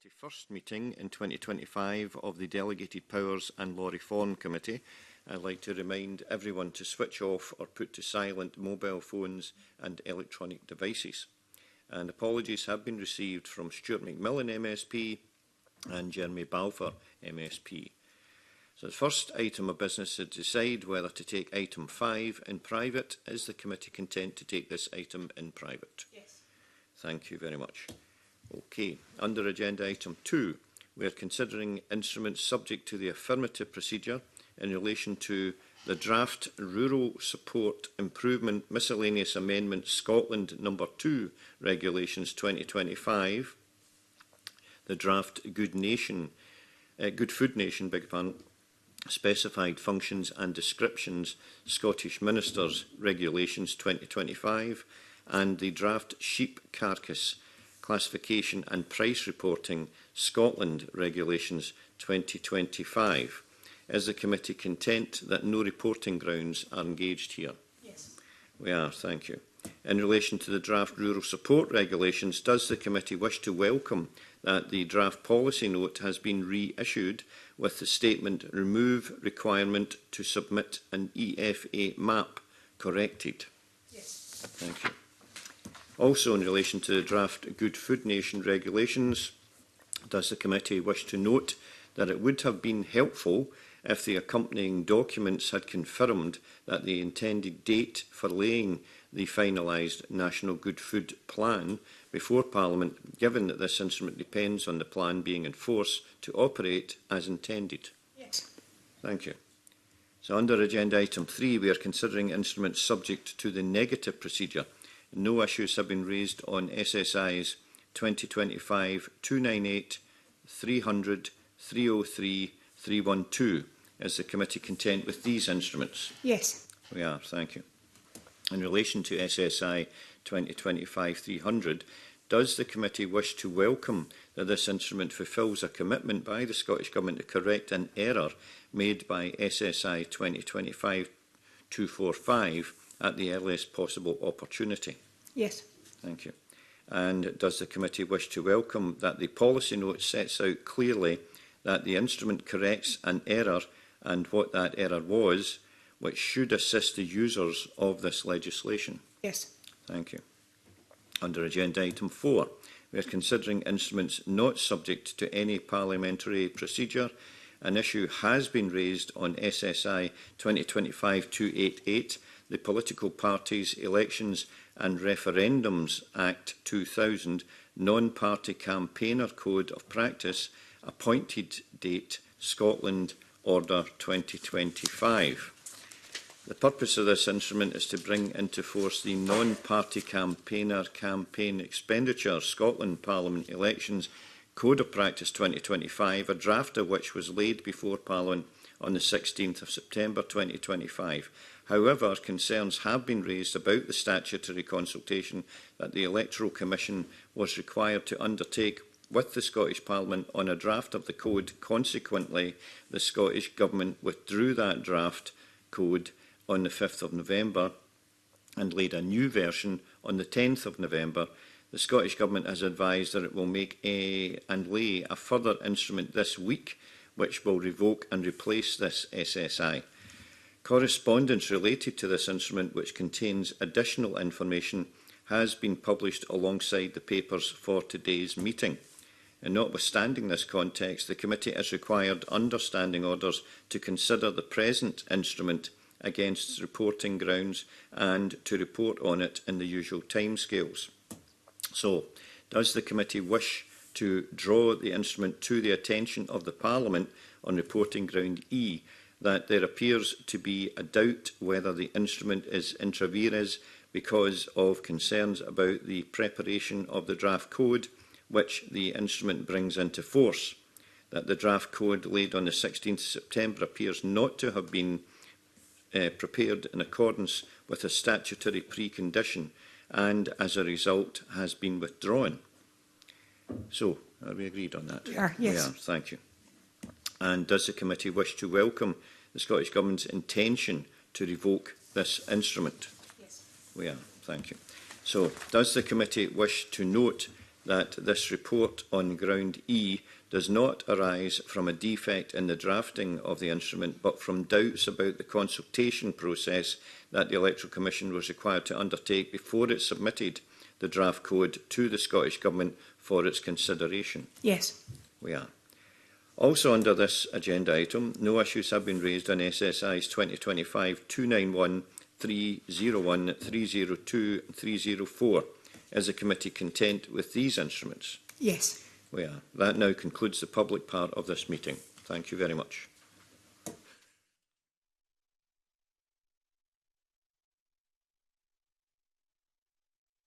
31st meeting in 2025 of the Delegated Powers and Law Reform Committee. I'd like to remind everyone to switch off or put to silent mobile phones and electronic devices. And apologies have been received from Stuart McMillan MSP and Jeremy Balfour MSP. So the first item of business is to decide whether to take item 5 in private. Is the committee content to take this item in private? Yes. Thank you very much. Okay, under agenda item 2, we are considering instruments subject to the affirmative procedure in relation to the draft Rural Support Improvement Miscellaneous Amendment Scotland No. 2 Regulations 2025, the draft Good Food Nation Specified Functions and Descriptions Scottish Ministers Regulations 2025, and the draft Sheep Carcass Classification and Price Reporting Scotland Regulations 2025. Is the committee content that no reporting grounds are engaged here? Yes. We are, thank you. In relation to the draft Rural Support Regulations, does the committee wish to welcome that the draft policy note has been reissued with the statement "remove requirement to submit an EFA map" corrected? Yes. Thank you. Also, in relation to the draft Good Food Nation Regulations, does the committee wish to note that it would have been helpful if the accompanying documents had confirmed that the intended date for laying the finalised National Good Food Plan before Parliament, given that this instrument depends on the plan being in force to operate as intended? Yes. Thank you. So under agenda item 3, we are considering instruments subject to the negative procedure. No issues have been raised on SSIs 2025-298, 300, 303, 312. Is the committee content with these instruments? Yes. We are, thank you. In relation to SSI 2025-300, does the committee wish to welcome that this instrument fulfils a commitment by the Scottish Government to correct an error made by SSI 2025-245 at the earliest possible opportunity? Yes. Thank you. And does the committee wish to welcome that the policy note sets out clearly that the instrument corrects an error and what that error was, which should assist the users of this legislation? Yes. Thank you. Under agenda item 4, we are considering instruments not subject to any parliamentary procedure. An issue has been raised on SSI 2025-288, the Political Parties, Elections and Referendums Act 2000 Non-Party Campaigner Code of Practice, appointed date Scotland Order 2025. The purpose of this instrument is to bring into force the Non-Party Campaigner Campaign Expenditure Scotland Parliament Elections Code of Practice 2025, a draft of which was laid before Parliament on the 16th of September 2025. However, concerns have been raised about the statutory consultation that the Electoral Commission was required to undertake with the Scottish Parliament on a draft of the code. Consequently, the Scottish Government withdrew that draft code on the 5th of November and laid a new version on the 10th of November. The Scottish Government has advised that it will make and lay a further instrument this week which will revoke and replace this SSI. Correspondence related to this instrument, which contains additional information, has been published alongside the papers for today's meeting. And notwithstanding this context, the committee is required under standing orders to consider the present instrument against reporting grounds and to report on it in the usual timescales. So, does the committee wish to draw the instrument to the attention of the Parliament on reporting ground E, that there appears to be a doubt whether the instrument is intra vires because of concerns about the preparation of the draft code which the instrument brings into force, that the draft code laid on the 16th of September appears not to have been prepared in accordance with a statutory precondition and as a result has been withdrawn? So, are we agreed on that? We are, yes. We are, thank you. And does the committee wish to welcome the Scottish Government's intention to revoke this instrument? Yes. We are, thank you. So, does the committee wish to note that this report on ground E does not arise from a defect in the drafting of the instrument, but from doubts about the consultation process that the Electoral Commission was required to undertake before it submitted the draft code to the Scottish Government for its consideration? Yes. We are. Also under this agenda item, no issues have been raised on SSIs 2025-291, 301, 302 and 304. Is the committee content with these instruments? Yes. We are. That now concludes the public part of this meeting. Thank you very much.